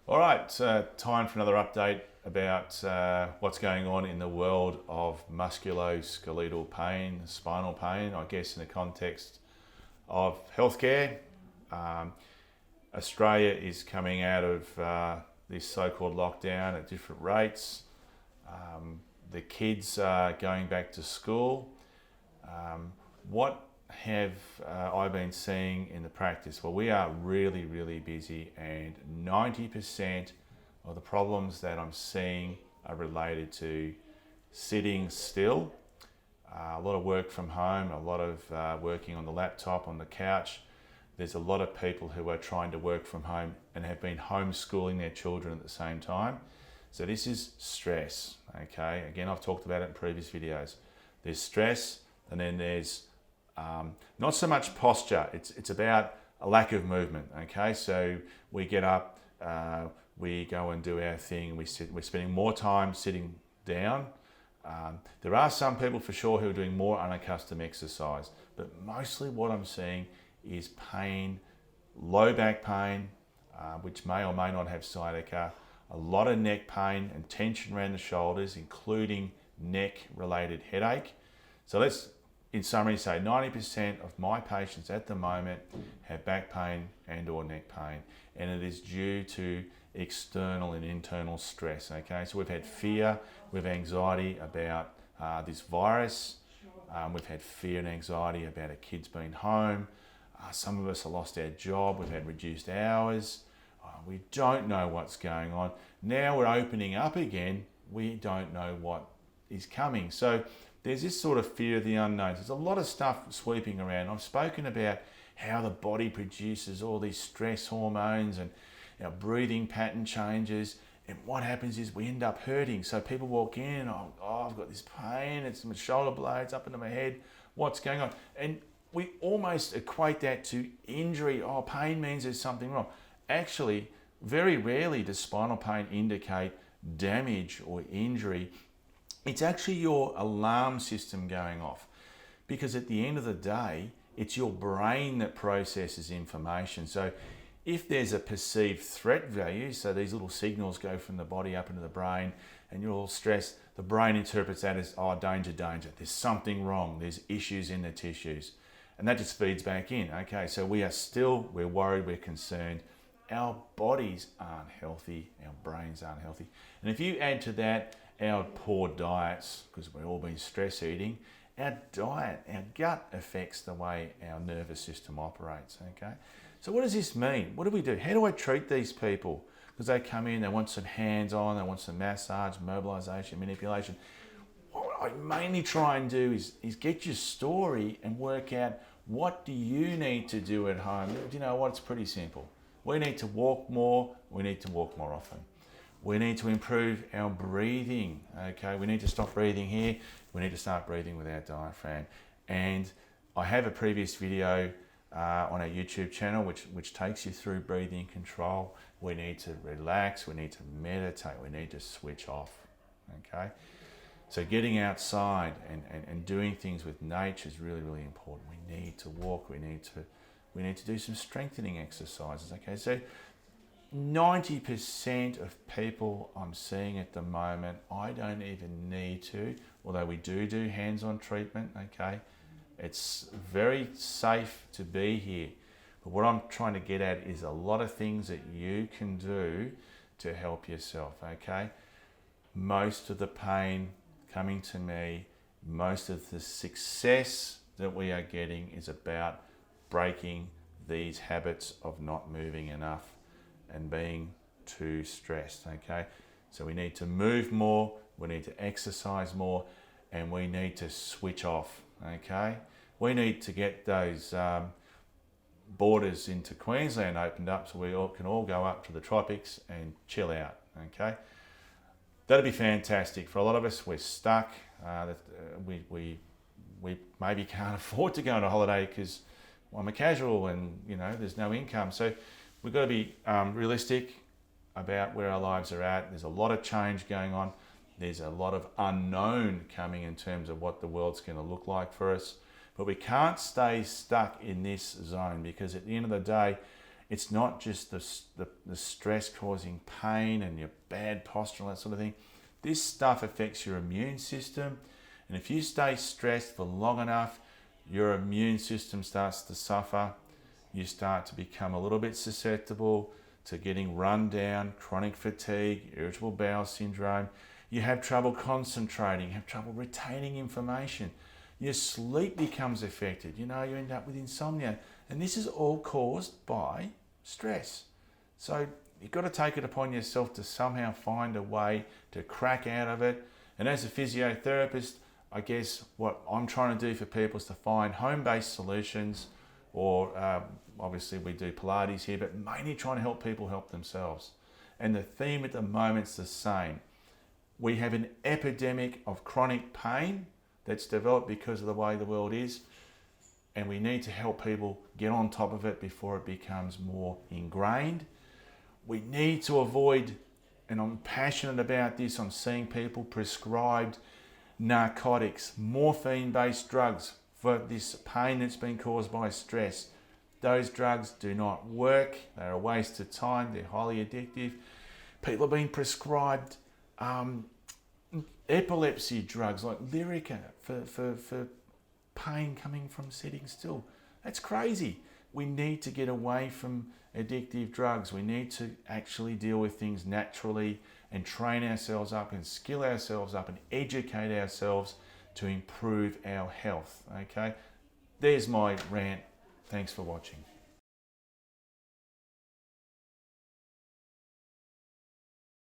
All right, time for another update about what's going on in the world of musculoskeletal pain, spinal pain, I guess in the context of healthcare. Um, Australia is coming out of this so-called lockdown at different rates. The kids are going back to school. What have I been seeing in the practice? Well, we are really, really busy, and 90% of the problems that I'm seeing are related to sitting still. A lot of work from home, a lot of working on the laptop, on the couch. There's a lot of people who are trying to work from home and have been homeschooling their children at the same time. So this is stress, okay? Again, I've talked about it in previous videos. There's stress, and then there's not so much posture. It's about a lack of movement, okay? So we get up, we go and do our thing. We're spending more time sitting down. There are some people for sure who are doing more unaccustomed exercise, but mostly what I'm seeing is pain, low back pain, which may or may not have sciatica, a lot of neck pain and tension around the shoulders, including neck-related headache. So let's, in summary, say 90% of my patients at the moment have back pain and or neck pain, and it is due to external and internal stress, okay? So we've had fear, we've anxiety about this virus, we've had fear and anxiety about our kids being home, some of us have lost our job, we've had reduced hours, we don't know what's going on. Now we're opening up again, we don't know what is coming. So there's this sort of fear of the unknown. There's a lot of stuff sweeping around. I've spoken about how the body produces all these stress hormones and our breathing pattern changes, and what happens is we end up hurting. So people walk in, oh, I've got this pain, it's my shoulder blades up into my head, what's going on? And we almost equate that to injury. Oh, pain means there's something wrong. Actually, very rarely does spinal pain indicate damage or injury. It's actually your alarm system going off, because at the end of the day, it's your brain that processes information. So if there's a perceived threat value, so these little signals go from the body up into the brain and you're all stressed, the brain interprets that as, oh, danger, danger. There's something wrong. There's issues in the tissues. And that just feeds back in. Okay, so we're worried, we're concerned. Our bodies aren't healthy, our brains aren't healthy. And if you add to that our poor diets, because we've all been stress eating, our diet, our gut affects the way our nervous system operates, okay? So what does this mean? What do we do? How do I treat these people? Because they come in, they want some hands-on, they want some massage, mobilization, manipulation. What I mainly try and do is get your story and work out, what do you need to do at home? Do you know what? It's pretty simple. We need to walk more, we need to walk more often. We need to improve our breathing, okay? We need to stop breathing here. We need to start breathing with our diaphragm. And I have a previous video on our YouTube channel which takes you through breathing control. We need to relax, we need to meditate, we need to switch off, okay? So getting outside and doing things with nature is really, really important. We need to walk, we need to do some strengthening exercises, okay? So 90% of people I'm seeing at the moment, I don't even need to, although we do hands-on treatment, okay? It's very safe to be here. But what I'm trying to get at is a lot of things that you can do to help yourself, okay? Most of the pain coming to me, most of the success that we are getting is about breaking these habits of not moving enough and being too stressed, okay? So we need to move more, we need to exercise more, and we need to switch off, okay? We need to get those borders into Queensland opened up so we can all go up to the tropics and chill out, okay? That'd be fantastic. For a lot of us, we're stuck. We maybe can't afford to go on a holiday because I'm a casual and, you know, there's no income. So we've got to be realistic about where our lives are at. There's a lot of change going on. There's a lot of unknown coming in terms of what the world's going to look like for us. But we can't stay stuck in this zone, because at the end of the day, It's not just the stress causing pain and your bad posture and that sort of thing. This stuff affects your immune system. And if you stay stressed for long enough, your immune system starts to suffer. You start to become a little bit susceptible to getting run down, chronic fatigue, irritable bowel syndrome. You have trouble concentrating, have trouble retaining information. Your sleep becomes affected. You end up with insomnia. And this is all caused by stress. So you've got to take it upon yourself to somehow find a way to crack out of it. And as a physiotherapist, I guess what I'm trying to do for people is to find home-based solutions, or obviously we do Pilates here, but mainly trying to help people help themselves. And the theme at the moment is the same. We have an epidemic of chronic pain that's developed because of the way the world is, and we need to help people get on top of it before it becomes more ingrained. We need to avoid, and I'm passionate about this, I'm seeing people prescribed narcotics, morphine-based drugs for this pain that's been caused by stress. Those drugs do not work. They're a waste of time. They're highly addictive. People are being prescribed epilepsy drugs like Lyrica for pain coming from sitting still. That's crazy. We need to get away from addictive drugs. We need to actually deal with things naturally and train ourselves up and skill ourselves up and educate ourselves to improve our health. Okay, there's my rant. Thanks for watching.